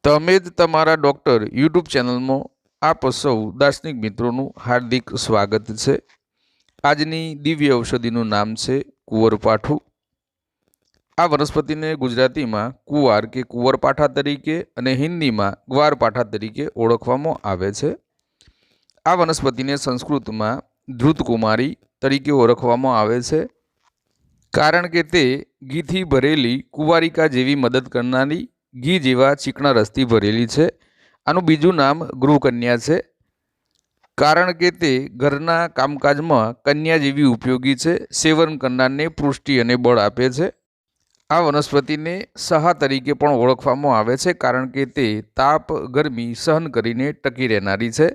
તમે જ તમારા ડૉક્ટર યુટ્યુબ ચેનલમાં આપ સૌ દાર્શનિક મિત્રોનું હાર્દિક સ્વાગત છે। આજની દિવ્ય ઔષધિનું નામ છે કુંવરપાઠું। આ વનસ્પતિને ગુજરાતીમાં કુંવાર કે કુંવરપાઠા તરીકે અને હિન્દીમાં ગ્વારપાઠા તરીકે ઓળખવામાં આવે છે। આ વનસ્પતિને સંસ્કૃતમાં ધૃતકુમારી તરીકે ઓળખવામાં આવે છે, કારણ કે તે ઘીથી ભરેલી કુંવારિકા જેવી મદદ કરનારી ઘી જેવા ચીકણા રસથી ભરેલી છે। આનું બીજું નામ ગૃહકન્યા છે, કારણ કે તે ઘરના કામકાજમાં કન્યા જેવી ઉપયોગી છે। સેવન કરનારને પુષ્ટિ અને બળ આપે છે। આ વનસ્પતિને સહા તરીકે પણ ઓળખવામાં આવે છે, કારણ કે તે તાપ ગરમી સહન કરીને ટકી રહેનારી છે।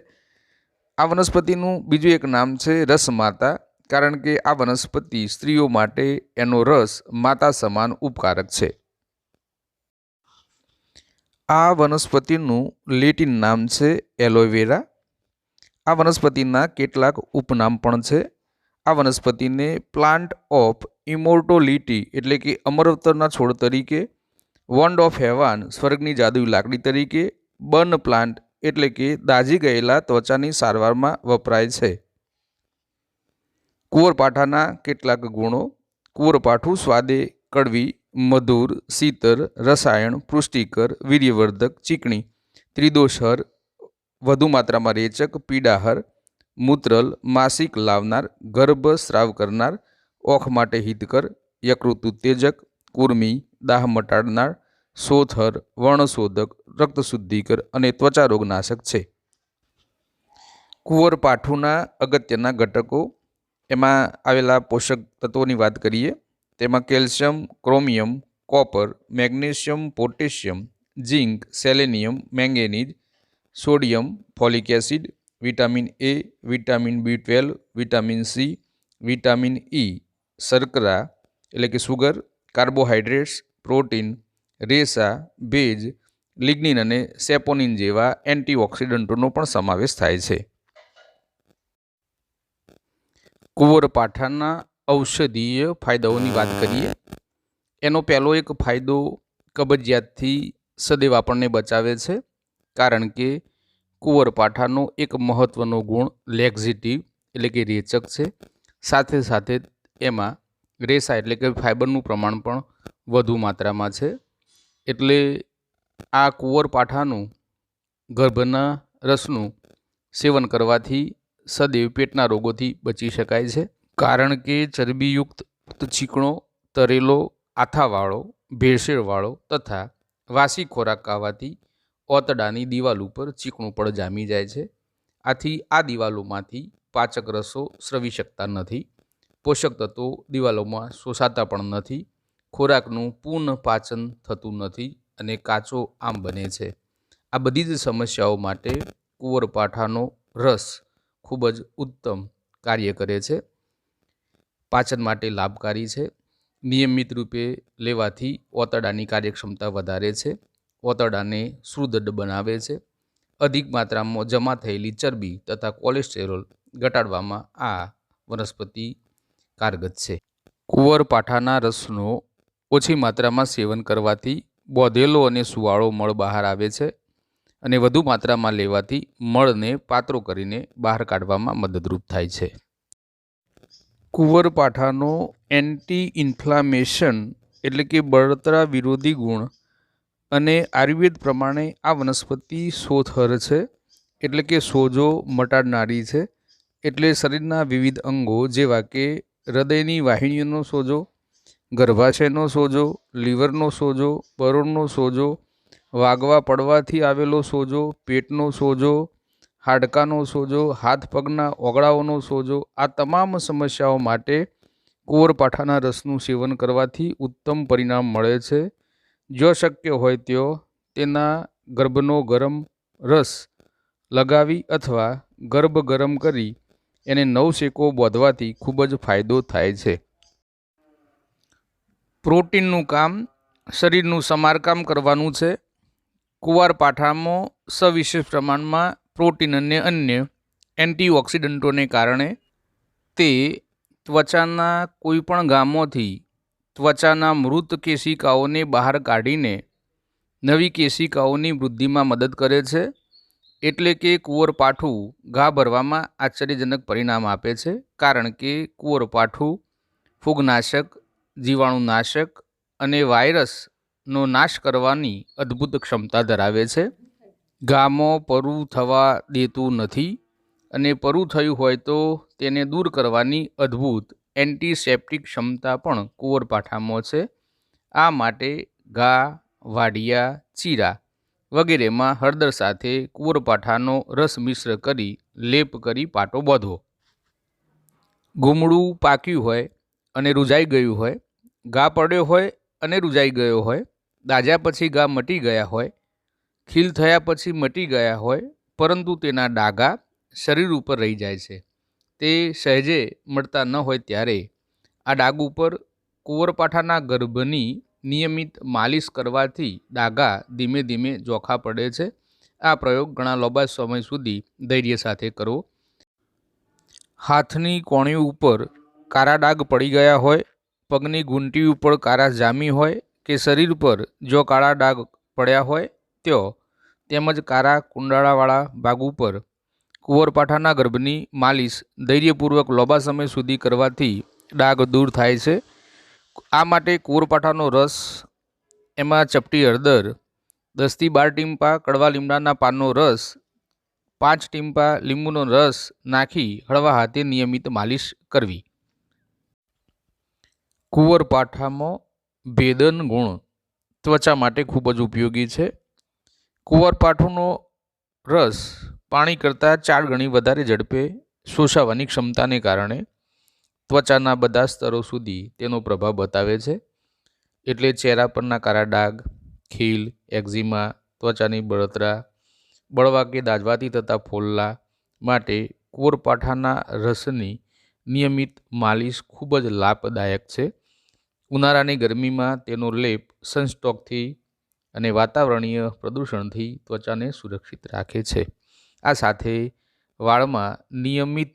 આ વનસ્પતિનું બીજું એક નામ છે રસમાતા, કારણ કે આ વનસ્પતિ સ્ત્રીઓ માટે એનો રસ માતા સમાન ઉપકારક છે। આ વનસ્પતિનું લેટિન નામ છે એલોવેરા। આ વનસ્પતિના કેટલાક ઉપનામ પણ છે। આ વનસ્પતિને પ્લાન્ટ ઓફ ઇમોર્ટોલિટી એટલે કે અમરત્વના છોડ તરીકે, વન્ડ ઓફ હેવાન સ્વર્ગની જાદુઈ લાકડી તરીકે, બર્ન પ્લાન્ટ એટલે કે દાઝી ગયેલા ત્વચાની સારવારમાં વપરાય છે। કુંવરપાઠાના કેટલાક ગુણો: કુંવરપાઠું સ્વાદે કડવી, મધુર, શીતળ, રસાયણ, પુષ્ટિકર, વીર્યવર્ધક, ચીકણી, ત્રિદોષહર, વધુ માત્રામાં રેચક, પીડાહર, મૂત્રલ, માસિક લાવનાર, ગર્ભ સ્રાવ કરનાર, ઓખ માટે હિતકર, યકૃત ઉત્તેજક, કુર્મી, દાહ મટાડનાર, શોથહર, વર્ણશોધક, રક્ત શુદ્ધિકર અને ત્વચા રોગનાશક છે। કુંવરપાઠુંના અગત્યના ઘટકો, એમાં આવેલા પોષક તત્વોની વાત કરીએ। તેમાં calcium, chromium, copper, magnesium, potassium, zinc, selenium, manganese, sodium, folic acid, vitamin A, vitamin બી12, વિટામિન સી, વિટામિન ઈ, શર્કરા એટલે કે સુગર, કાર્બોહાઈડ્રેટ્સ, પ્રોટીન, રેસા, ભેજ, લિગ્નિન અને સેપોનિન જેવા એન્ટીઓક્સિડન્ટોનો પણ સમાવેશ થાય છે। કુંવરપાઠાના ઔષધીય ફાયદાઓની વાત કરીએ। એનો પહેલો એક ફાયદો કબજિયાતથી સદૈવ આપણને બચાવે છે, કારણ કે કુંવરપાઠાનો એક મહત્વનો ગુણ લેક્ઝિટિવ એટલે કે રેચક છે। સાથે સાથે એમાં રેસા એટલે કે ફાઇબરનું પ્રમાણ પણ વધુ માત્રામાં છે। એટલે આ કુંવરપાઠાનું ગર્ભના રસનું સેવન કરવાથી સદૈવ પેટના રોગોથી બચી શકાય છે, કારણ કે ચરબીયુક્ત, ચીકણો, તરેલો, આથાવાળો, ભેળસેળવાળો તથા વાસી ખોરાક ખાવાથી ઓતડાની દિવાલ ઉપર ચીકણું પડ જામી જાય છે। આથી આ દિવાલોમાંથી પાચક રસો સ્રવી શકતા નથી, પોષક તત્વો દિવાલોમાં શોષાતા પણ નથી, ખોરાકનું પૂર્ણ પાચન થતું નથી અને કાચો આમ બને છે। આ બધી જ સમસ્યાઓ માટે કુંવરપાઠાનો રસ ખૂબ જ ઉત્તમ કાર્ય કરે છે। પાચન માટે લાભકારી છે। નિયમિત રૂપે લેવાથી ઓતરડાની કાર્યક્ષમતા વધારે છે, ઓતરડાને સુદૃઢ બનાવે છે, અધિક માત્રામાં જમા થયેલી ચરબી તથા કોલેસ્ટેરોલ ઘટાડવામાં આ વનસ્પતિ કારગત છે। કુંવરપાઠાના રસનો ઓછી માત્રામાં સેવન કરવાથી બોધેલો અને સુવાળો મળ બહાર આવે છે, અને વધુ માત્રામાં લેવાથી મળને પાતળો કરીને બહાર કાઢવામાં મદદરૂપ થાય છે। કુંવરપાઠાનો એન્ટી ઇન્ફ્લામેશન એટલે કે બળતરા વિરોધી ગુણ અને આયુર્વેદ પ્રમાણે આ વનસ્પતિ શોથહર છે, એટલે કે સોજો મટાડનારી છે। એટલે શરીરના વિવિધ અંગો જેવા કે હૃદયની વાહિનીઓનો સોજો, ગર્ભાશયનો સોજો, લીવરનો સોજો, પરોળનો સોજો, વાગવા પડવાથી આવેલો સોજો, પેટનો સોજો, હાડકાનો સોજો, હાથ પગના ઓગળાઓનો સોજો, આ તમામ સમસ્યાઓ માટે કુંવરપાઠાના રસનું સેવન કરવાથી ઉત્તમ પરિણામ મળે છે। જો શક્ય હોય તો તેના ગર્ભનો ગરમ રસ લગાવી અથવા ગર્ભ ગરમ કરી એને નવશેકો બોધવાથી ખૂબ જ ફાયદો થાય છે। પ્રોટીનનું કામ શરીરનું સમારકામ કરવાનું છે। કુંવરપાઠામાં સવિશેષ પ્રમાણમાં પ્રોટીન અને અન્ય એન્ટીઓક્સિડન્ટોને કારણે તે ત્વચાના કોઈપણ ગામોથી ત્વચાના મૃત કેશિકાઓને બહાર કાઢીને નવી કેશિકાઓની વૃદ્ધિમાં મદદ કરે છે, એટલે કે કુંવરપાઠું ઘા ભરવામાં આશ્ચર્યજનક પરિણામ આપે છે, કારણ કે કુંવરપાઠું ફૂગનાશક, જીવાણુનાશક અને વાયરસનો નાશ કરવાની અદ્ભુત ક્ષમતા ધરાવે છે. ઘામાં પરુ થવા દેતું નથી અને પરુ થયું હોય તો તેને દૂર કરવાની અદ્ભુત એન્ટિસેપ્ટિક ક્ષમતા પણ કુંવરપાઠામાં છે. આ માટે ઘા, વાઢિયા, ચીરા વગેરેમાં હળદર સાથે કુંવરપાઠાનો રસ મિશ્ર કરી લેપ કરી પાટો બાંધવો. ગુમડું પાક્યું હોય અને રૂઝાઈ ગયું હોય, ઘા પડ્યો હોય અને રૂઝાઈ ગયો હોય, દાઝ્યા પછી ઘા મટી ગયા હોય, ખીલ થયા પછી મટી ગયા હોય, પરંતુ તેના ડાઘા શરીર ઉપર રહી જાય છે, તે સહેજે મળતા ન હોય ત્યારે આ ડાઘ ઉપર કુંવરપાઠાના ગર્ભની નિયમિત માલિશ કરવાથી ડાઘા ધીમે ધીમે ઝોખા પડે છે. આ પ્રયોગ ઘણા લાંબા સમય સુધી ધૈર્ય સાથે કરવો. હાથની કોણીઓ ઉપર કાળા ડાઘ પડી ગયા હોય, પગની ઘૂંટી ઉપર કાળા જામી હોય કે શરીર પર જો કાળા ડાઘ પડ્યા હોય ત્યાં તેમજ કાળા કુંડાળાવાળા ભાગ ઉપર કુંવરપાઠાના ગર્ભની માલિશ ધૈર્યપૂર્વક લાંબા સમય સુધી કરવાથી ડાઘ દૂર થાય છે. આ માટે કુંવરપાઠાનો રસ, એમાં ચપટી હળદર, 10 થી 12 ટીમ્પા કડવા લીમડાના પાનનો રસ, 5 ટીમ્પા લીંબુનો રસ નાખી હળવા હાથે નિયમિત માલિશ કરવી. કુંવરપાઠામાં ભેદન ગુણ ત્વચા માટે ખૂબ જ ઉપયોગી છે. કુંવરપાઠુંનો રસ પાણી કરતાં 4 ગણી વધારે ઝડપે શોષાવાની ક્ષમતાને કારણે ત્વચાના બધા સ્તરો સુધી તેનો પ્રભાવ બતાવે છે. એટલે ચહેરા પરના કાળા ડાઘ, ખીલ, એક્ઝિમા, ત્વચાની બળતરા, બળવા કે દાઝવાથી થતા ફોલ્લા માટે કુંવરપાઠાના રસની નિયમિત માલિશ ખૂબ જ લાભદાયક છે. ઉનાળાની ગરમીમાં તેનો લેપ સનસ્ટ્રોકથી અને વાતાવરણીય પ્રદૂષણથી ત્વચાને સુરક્ષિત રાખે છે. આ સાથે વાળમાં નિયમિત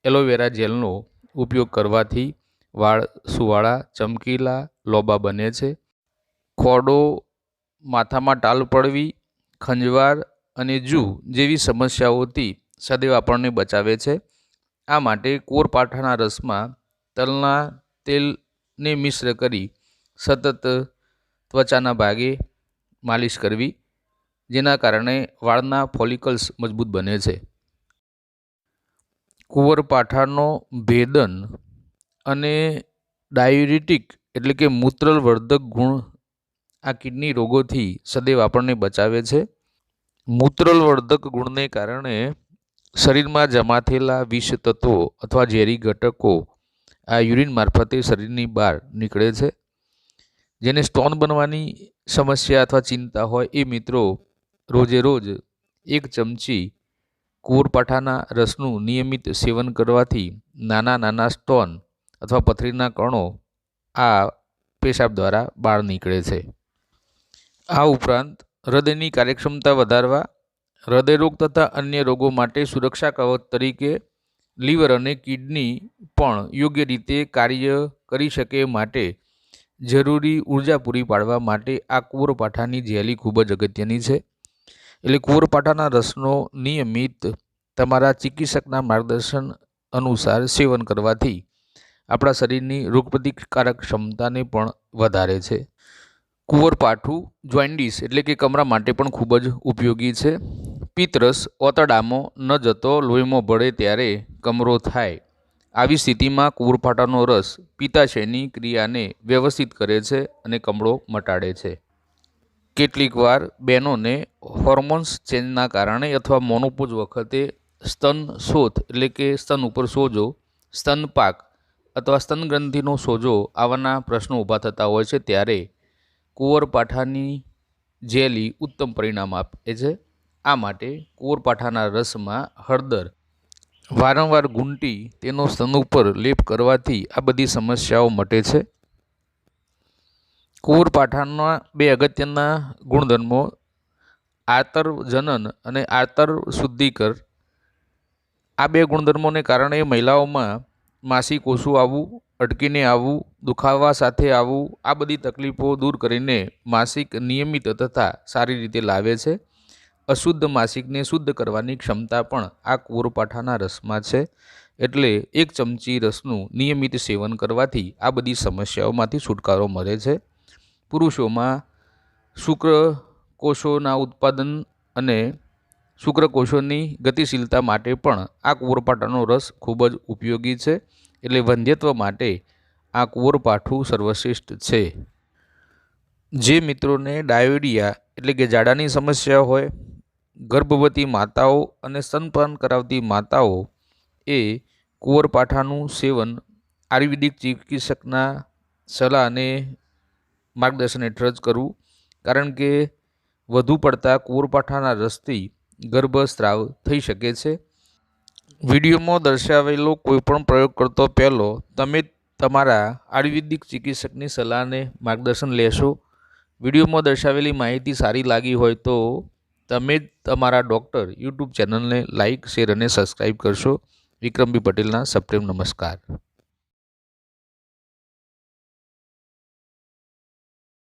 એલોવેરા જેલનો ઉપયોગ કરવાથી વાળ સુવાળા, ચમકીલા, લોબા બને છે. ખોડો, માથામાં ટાલ પડવી, ખંજવાળ અને જૂ જેવી સમસ્યાઓથી સદૈવ આપણને બચાવે છે. આ માટે કુંવરપાઠાના રસમાં તલના તેલને મિશ્ર કરી સતત ત્વચાના ભાગે માલિશ કરવી, જેના કારણે વાળના ફોલિકલ્સ મજબૂત બને છે. કુંવરપાઠાનો ભેદન અને ડાયુરિટિક એટલે કે મૂત્રવર્ધક ગુણ આ કિડની રોગોથી સદૈવ આપણને બચાવે છે. મૂત્રવર્ધક ગુણને કારણે શરીરમાં જમા થયેલા વિષ તત્વો અથવા ઝેરી ઘટકો આ યુરિન મારફતે શરીરની બહાર નીકળે છે. જેને સ્ટોન બનવાની સમસ્યા અથવા ચિંતા હોય એ મિત્રો રોજે રોજ 1 ચમચી કુંવરપાઠાના રસનું નિયમિત સેવન કરવાથી નાના નાના સ્ટોન અથવા પથરીના કણો આ પેશાબ દ્વારા બહાર નીકળે છે. આ ઉપરાંત હૃદયની કાર્યક્ષમતા વધારવા, હૃદયરોગ તથા અન્ય રોગો માટે સુરક્ષા કવચ તરીકે લીવર અને કિડની પણ યોગ્ય રીતે કાર્ય કરી શકે માટે જરૂરી ઉર્જા પૂરી પાડવા માટે આ કુંવરપાઠાની જેલી ખૂબ જ અગત્યની છે. એટલે કુંવરપાઠાના રસનો નિયમિત તમારા ચિકિત્સકના માર્ગદર્શન અનુસાર સેવન કરવાથી આપણા શરીરની રોગપ્રતિકારક ક્ષમતાને પણ વધારે છે. કુંવરપાઠું જોઇન્ડિસ એટલે કે કમરા માટે પણ ખૂબ જ ઉપયોગી છે. પિત્તરસ ઓતડામાં ન જતો લોહીમાં ભળે ત્યારે કમરો થાય, આવી સ્થિતિમાં કુંવરપાઠાનો રસ પિત્તાશયની ક્રિયાને વ્યવસ્થિત કરે છે અને કમળો મટાડે છે. કેટલીક વાર બહેનોને હોર્મોન્સ ચેન્જના કારણે અથવા મોનોપોઝ વખતે સ્તન શોથ એટલે કે સ્તન ઉપર સોજો, સ્તનપાક અથવા સ્તનગ્રંથિનો સોજો આવાના પ્રશ્નો ઊભા થતા હોય છે, ત્યારે કુંવરપાઠાની જેલી ઉત્તમ પરિણામ આપે છે. આ માટે કુંવરપાઠાના રસમાં હળદર વારંવાર ઘૂંટી તેનો સ્તન ઉપર લેપ કરવાથી આ બધી સમસ્યાઓ મટે છે. કુંવરપાઠાના 2 અગત્યના ગુણધર્મો આર્તર જનન અને આર્તર શુદ્ધિકર. આ 2 ગુણધર્મોને કારણે મહિલાઓમાં માસિક ઓછું આવવું અટકીને આવવું, દુખાવા સાથે આવવું, આ બધી તકલીફો દૂર કરીને માસિક નિયમિત તથા સારી રીતે લાવે છે. અશુદ્ધ માસિકને શુદ્ધ કરવાની ક્ષમતા પણ આ કુંવરપાઠાના રસમાં છે. એટલે 1 ચમચી રસનું નિયમિત સેવન કરવાથી આ બધી સમસ્યાઓમાંથી છુટકારો મળે છે. પુરુષોમાં શુક્રકોષોના ઉત્પાદન અને શુક્રકોષોની ગતિશીલતા માટે પણ આ કુંવરપાઠાનો રસ ખૂબ જ ઉપયોગી છે. એટલે વંધ્યત્વ માટે આ કુંવરપાઠું સર્વશ્રેષ્ઠ છે. જે મિત્રોને ડાયોડિયા એટલે કે ઝાડાની સમસ્યા હોય, ગર્ભવતી માતાઓ અને સ્તનપાન કરાવતી માતાઓ એ કુંવરપાઠાનું સેવન આયુર્વેદિક ચિકિત્સકના સલાહ અને માર્ગદર્શન હેઠળ જ કરવું. કારણ કે વધુ પડતા કુંવરપાઠાના રસથી ગર્ભસ્રાવ થઈ શકે છે. વિડીયોમાં દર્શાવેલો કોઈપણ પ્રયોગ કરતો પહેલો તમે તમારા આયુર્વેદિક ચિકિત્સકની સલાહ અને માર્ગદર્શન લેશો. વિડીયોમાં દર્શાવેલી માહિતી સારી લાગી હોય તો તમે તમારા ડૉક્ટર યુટ્યુબ ચેનલને લાઇક, શેર અને સબસ્ક્રાઈબ કરશો. વિક્રમભાઈ પટેલના સપ્રેમ નમસ્કાર.